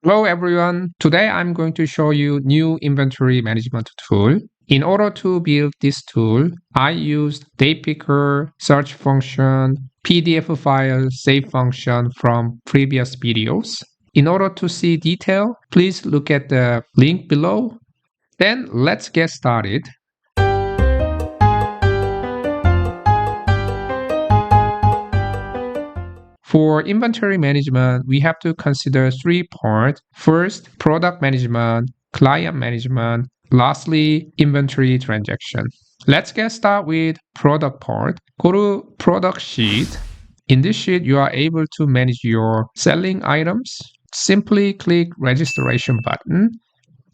Hello everyone. Today I'm going to show you new inventory management tool. In order to build this tool, I used date picker, search function, PDF file, save function from previous videos. In order to see detail, please look at the link below. Then let's get started. For inventory management, we have to consider three parts. First, product management, client management, lastly, inventory transaction. Let's get started with product part. Go to product sheet. In this sheet, you are able to manage your selling items. Simply click registration button.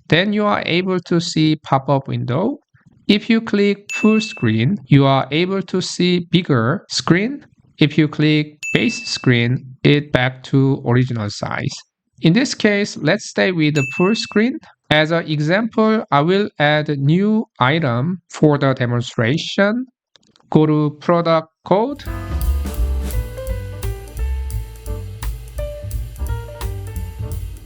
Then you are able to see pop-up window. If you click full screen, you are able to see bigger screen. If you click base screen, it back to original size. In this case, let's stay with the full screen. As an example, I will add a new item for the demonstration. Go to product code.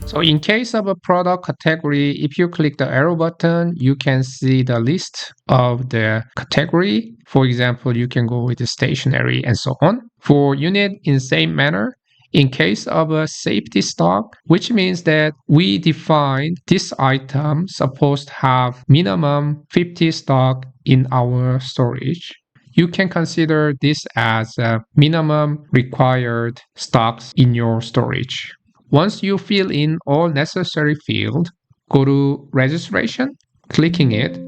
So in case of a product category, if you click the arrow button, you can see the list of the category. For example, you can go with the stationery and so on. For unit in same manner, in case of a safety stock, which means that we define this item supposed to have minimum 50 stock in our storage. You can consider this as a minimum required stocks in your storage. Once you fill in all necessary fields, go to registration, clicking it.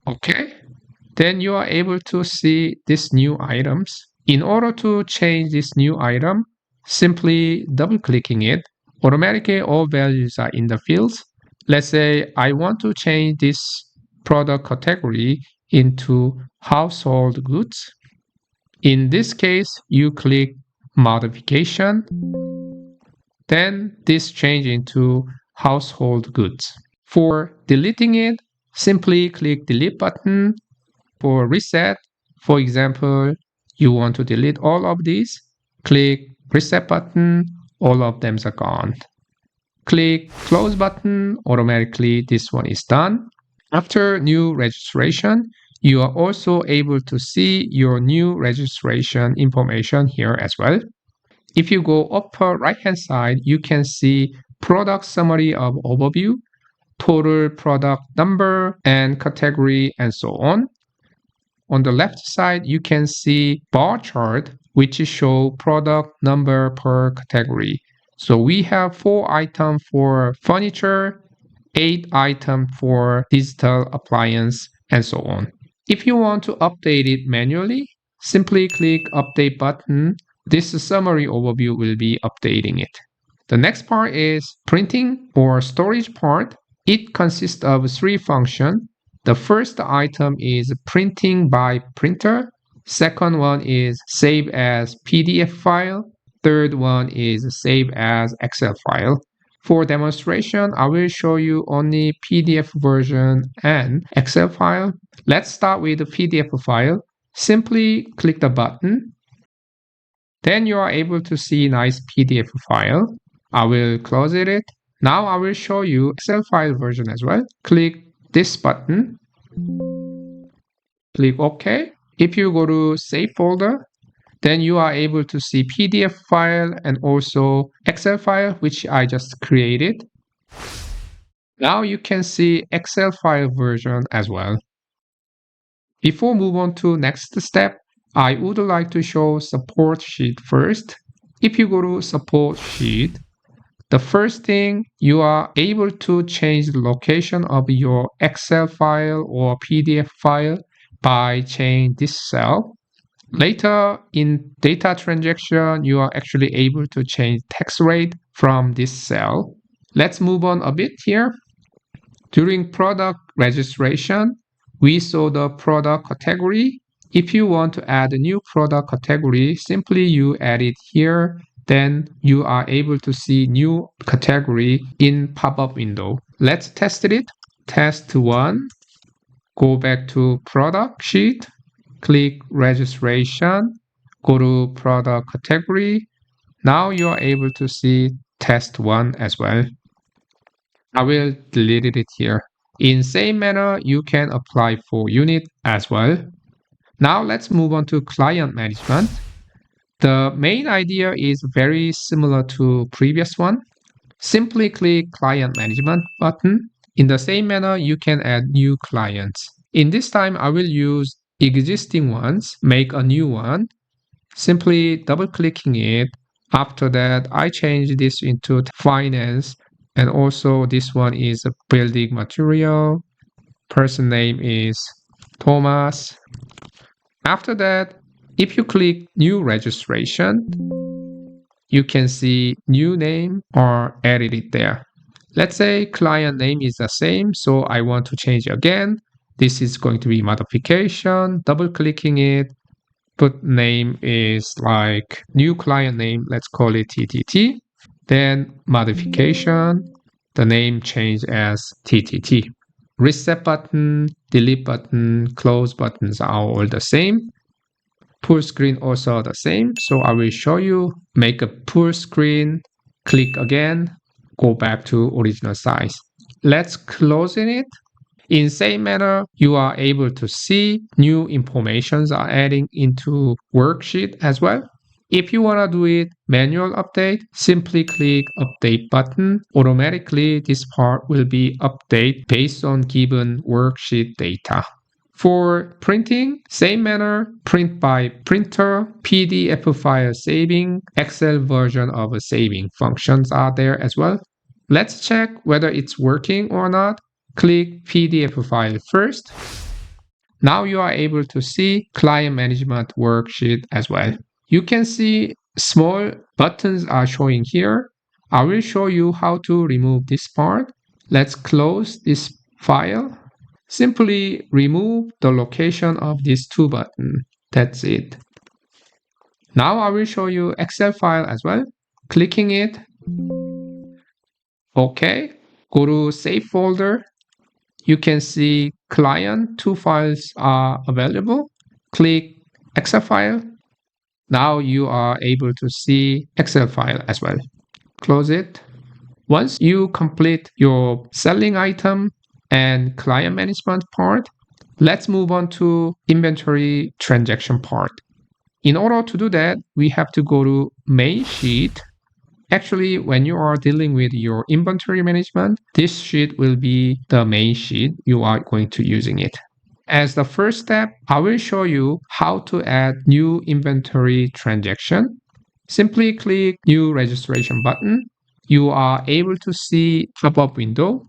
Okay. Then you are able to see these new items. In order to change this new item, simply double clicking it. Automatically all values are in the fields. Let's say I want to change this product category into household goods. In this case, you click modification. Then this change into household goods. For deleting it, simply click delete button. For reset, for example, you want to delete all of these, click reset button, all of them are gone. Click close button, automatically this one is done. After new registration, you are also able to see your new registration information here as well. If you go upper right hand side, you can see product summary of overview, total product number and category and so on. On the left side, you can see bar chart, which show product number per category. So we have 4 items for furniture, 8 items for digital appliance, and so on. If you want to update it manually, simply click update button. This summary overview will be updating it. The next part is printing or storage part. It consists of 3 functions. The first item is printing by printer. Second one is save as PDF file. Third one is save as Excel file. For demonstration, I will show you only PDF version and Excel file. Let's start with the PDF file. Simply click the button. Then you are able to see nice PDF file. I will close it. Now I will show you Excel file version as well. Click this button. Click OK. If you go to save folder, then you are able to see PDF file and also Excel file, which I just created. Now you can see Excel file version as well. Before move on to next step, I would like to show support sheet first. If you go to support sheet, the first thing you are able to change the location of your Excel file or PDF file by changing this cell. Later in data transaction, you are actually able to change tax rate from this cell. Let's move on a bit here. During product registration, we saw the product category. If you want to add a new product category, simply you add it here. Then you are able to see new category in pop-up window. Let's test it. Test 1. Go back to product sheet. Click registration. Go to product category. Now you are able to see test1 as well. I will delete it here. In same manner, you can apply for unit as well. Now let's move on to client management. The main idea is very similar to previous one. Simply click client management button. In the same manner, you can add new clients. In this time, I will use existing ones, make a new one. Simply double clicking it. After that, I change this into finance. And also this one is a building material. Person name is Thomas. After that, if you click new registration, you can see new name or edit it there. Let's say client name is the same, so I want to change again. This is going to be modification, double clicking it, but name is like new client name, let's call it TTT. Then modification, the name change as TTT. Reset button, delete button, close buttons are all the same. Full screen also the same. So I will show you, make a full screen, click again, go back to original size. Let's close it. In same manner, you are able to see new informations are adding into worksheet as well. If you want to do it manual update, simply click update button. Automatically, this part will be updated based on given worksheet data. For printing, same manner, print by printer, PDF file saving, Excel version of a saving functions are there as well. Let's check whether it's working or not. Click PDF file first. Now you are able to see client management worksheet as well. You can see small buttons are showing here. I will show you how to remove this part. Let's close this file. Simply remove the location of these two buttons. That's it. Now I will show you Excel file as well. Clicking it. Okay. Go to save folder. You can see client, two files are available. Click Excel file. Now you are able to see Excel file as well. Close it. Once you complete your selling item and client management part, let's move on to inventory transaction part. In order to do that, we have to go to main sheet. Actually, when you are dealing with your inventory management, this sheet will be the main sheet you are going to using it. As the first step, I will show you how to add new inventory transaction. Simply click new registration button. You are able to see pop-up window.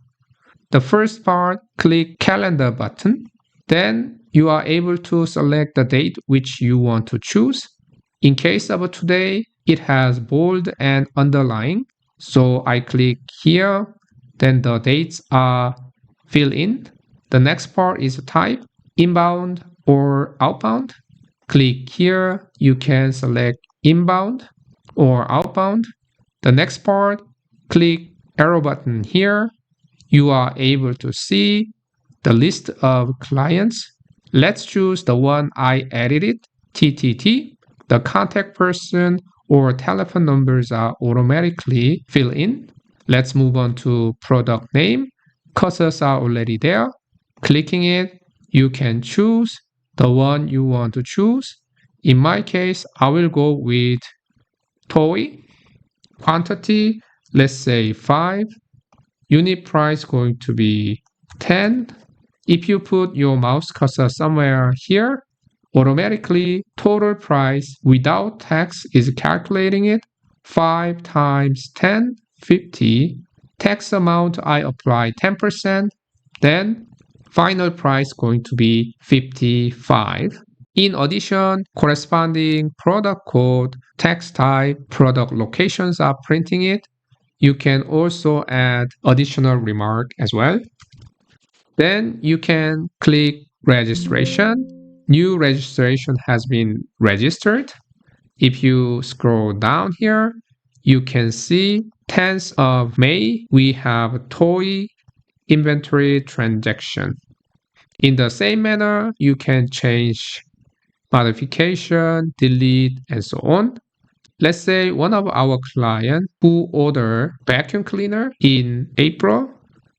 The first part, click calendar button. Then you are able to select the date which you want to choose. In case of today, it has bold and underline. So I click here. Then the dates are filled in. The next part is type, inbound or outbound. Click here. You can select inbound or outbound. The next part, click arrow button here. You are able to see the list of clients. Let's choose the one I edited, TTT. The contact person or telephone numbers are automatically filled in. Let's move on to product name. Cursors are already there. Clicking it, you can choose the one you want to choose. In my case, I will go with toy. Quantity, let's say 5. Unit price going to be 10. If you put your mouse cursor somewhere here, automatically total price without tax is calculating it. 5 times 10, 50. Tax amount I apply 10%. Then final price going to be 55. In addition, corresponding product code, text type, product locations are printing it. You can also add additional remark as well. Then you can click registration. New registration has been registered. If you scroll down here, you can see 10th of May, we have toy inventory transaction. In the same manner, you can change modification, delete, and so on. Let's say one of our clients who ordered vacuum cleaner in April,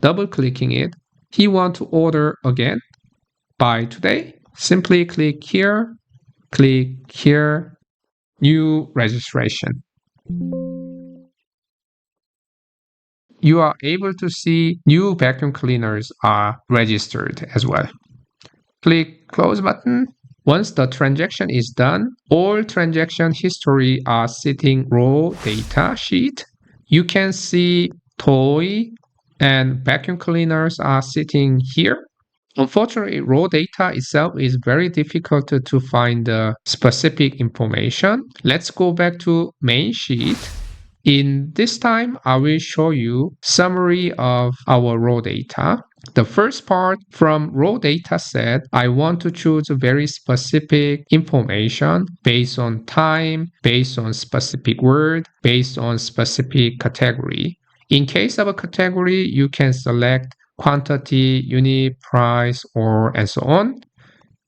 double clicking it, he wants to order again by today. Simply click here, new registration. You are able to see new vacuum cleaners are registered as well. Click close button. Once the transaction is done, all transaction history are sitting raw data sheet. You can see toy and vacuum cleaners are sitting here. Unfortunately, raw data itself is very difficult to find the specific information. Let's go back to main sheet. In this time, I will show you summary of our raw data. The first part from raw data set, I want to choose very specific information based on time, based on specific word, based on specific category. In case of a category, you can select quantity, unit, price, or and so on.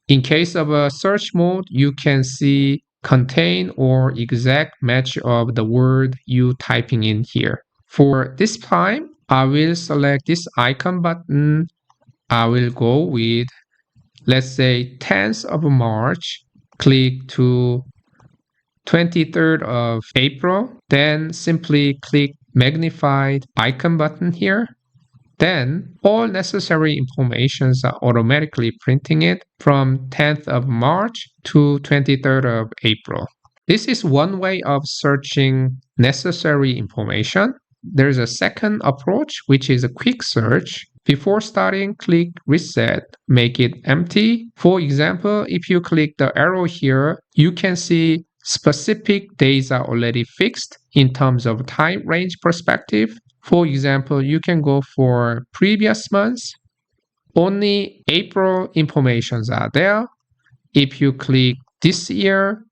In case of a search mode, you can see contain or exact match of the word you typing in here. For this time, I will select this icon button. I will go with, let's say, 10th of March. Click to 23rd of April. Then simply click magnified icon button here. Then all necessary informations are automatically printing it from 10th of March to 23rd of April. This is one way of searching necessary information. There's a second approach, which is a quick search. Before starting, click reset, make it empty. For example, if you click the arrow here, you can see specific days are already fixed in terms of time range perspective. For example, you can go for previous months. Only April informations are there. If you click this year,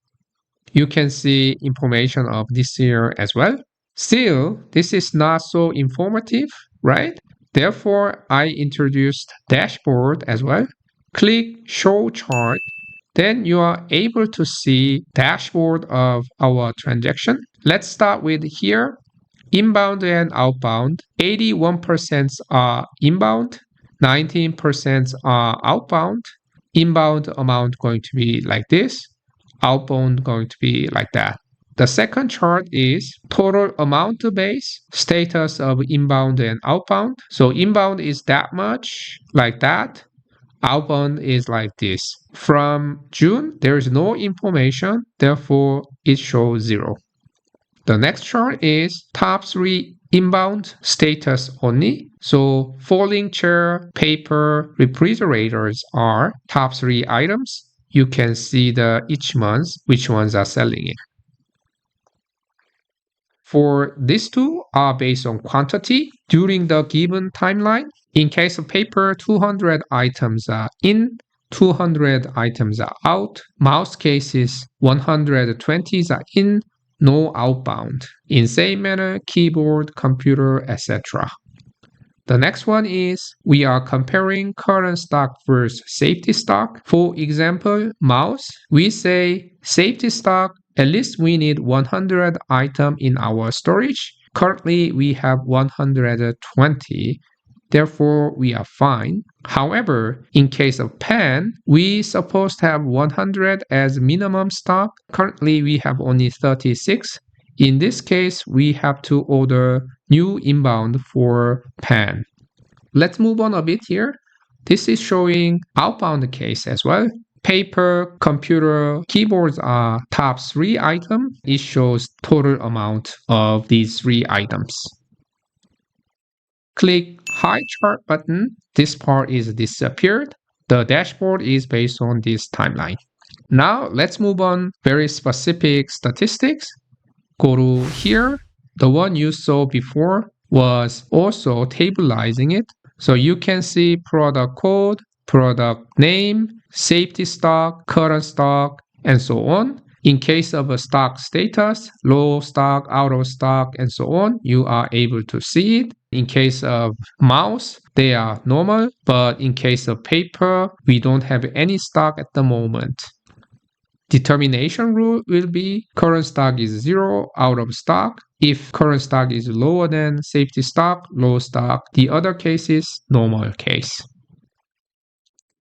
you can see information of this year as well. Still, this is not so informative, right? Therefore, I introduced dashboard as well. Click show chart. Then you are able to see dashboard of our transaction. Let's start with here. Inbound and outbound, 81% are inbound, 19% are outbound. Inbound amount going to be like this, outbound going to be like that. The second chart is total amount base, status of inbound and outbound. So inbound is that much, like that. Outbound is like this. From June, there is no information, therefore it shows 0. The next chart is top 3 inbound status only. So folding chair, paper, refrigerators are top 3 items. You can see each month which ones are selling it. For these two are based on quantity during the given timeline. In case of paper, 200 items are in, 200 items are out. Mouse cases, 120 are in, no outbound. In same manner, keyboard, computer, etc. The next one is we are comparing current stock versus safety stock. For example, mouse, we say safety stock, at least we need 100 item in our storage. Currently, we have 120. Therefore, we are fine. However, in case of pen, we supposed to have 100 as minimum stock. Currently, we have only 36. In this case, we have to order new inbound for pen. Let's move on a bit here. This is showing outbound case as well. Paper, computer, keyboards are top 3 items. It shows total amount of these 3 items. Click high chart button. This part is disappeared. The dashboard is based on this timeline. Now let's move on very specific statistics. Go to here. The one you saw before was also tabularizing it. So you can see product code, product name, safety stock, current stock, and so on. In case of a stock status, low stock, out of stock, and so on, you are able to see it. In case of mouse, they are normal, but in case of paper, we don't have any stock at the moment. determination rule will be current stock is 0, out of stock. If current stock is lower than safety stock, low stock. The other case is normal case.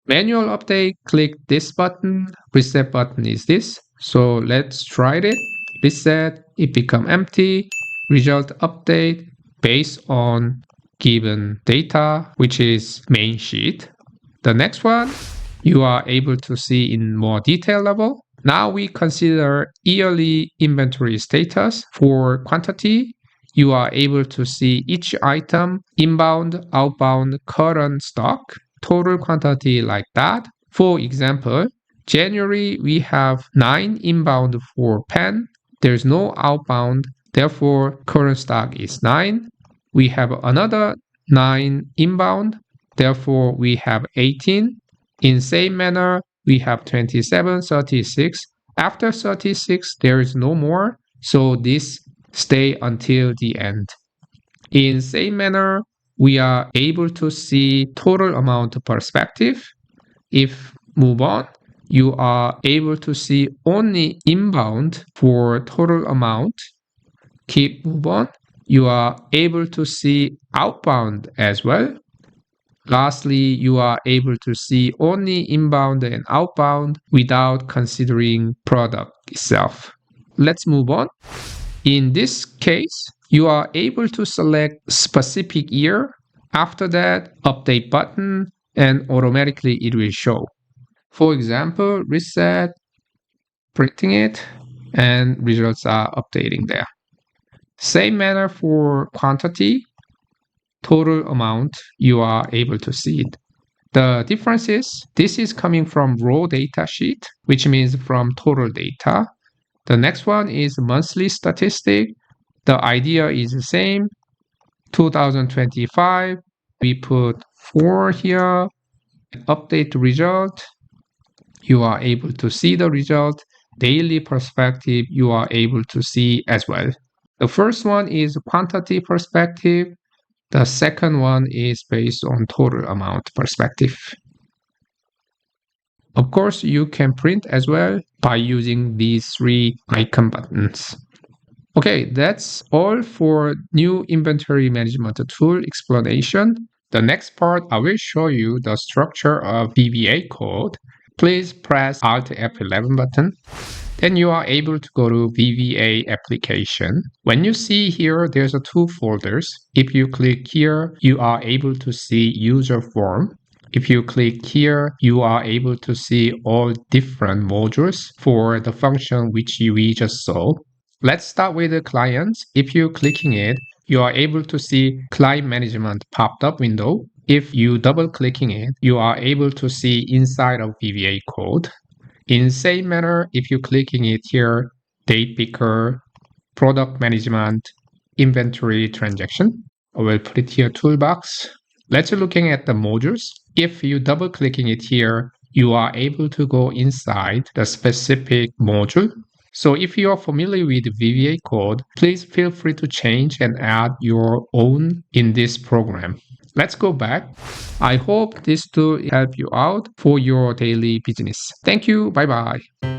Manual update, click this button. Reset button is this. So let's try it. Reset, it become empty. Result update based on given data, which is main sheet. The next one, you are able to see in more detail level. Now we consider yearly inventory status. For quantity, you are able to see each item, inbound, outbound, current stock, total quantity like that. For example, January, we have 9 inbound for pen. There's no outbound, therefore current stock is 9. We have another 9 inbound, therefore we have 18. In same manner, we have 27, 36. After 36, there is no more, so this stay until the end. In same manner, we are able to see total amount perspective. If move on, you are able to see only inbound for total amount. Keep move on. You are able to see outbound as well. Lastly, you are able to see only inbound and outbound without considering product itself. Let's move on. In this case, you are able to select specific year. After that, update button, and automatically it will show. For example, reset, printing it, and results are updating there. Same manner for quantity. Total amount, you are able to see it. The difference is this is coming from raw data sheet, which means from total data. The next one is monthly statistic. The idea is the same. 2025, we put 4 here. Update result. You are able to see the result. Daily perspective, you are able to see as well. The first one is quantity perspective. The second one is based on total amount perspective. Of course, you can print as well by using these 3 icon buttons. Okay, that's all for new inventory management tool explanation. The next part, I will show you the structure of VBA code. Please press Alt F11 button. Then you are able to go to VBA application. When you see here, there's 2 folders. If you click here, you are able to see user form. If you click here, you are able to see all different modules for the function which we just saw. Let's start with the clients. If you're clicking it, you are able to see client management popped up window. If you double clicking it, you are able to see inside of VBA code. In same manner, if you're clicking it here, date picker, product management, inventory transaction, I will put it here toolbox. Let's looking at the modules. If you double clicking it here, you are able to go inside the specific module. So if you are familiar with VBA code, please feel free to change and add your own in this program. Let's go back. I hope this tool help you out for your daily business. Thank you. Bye-bye.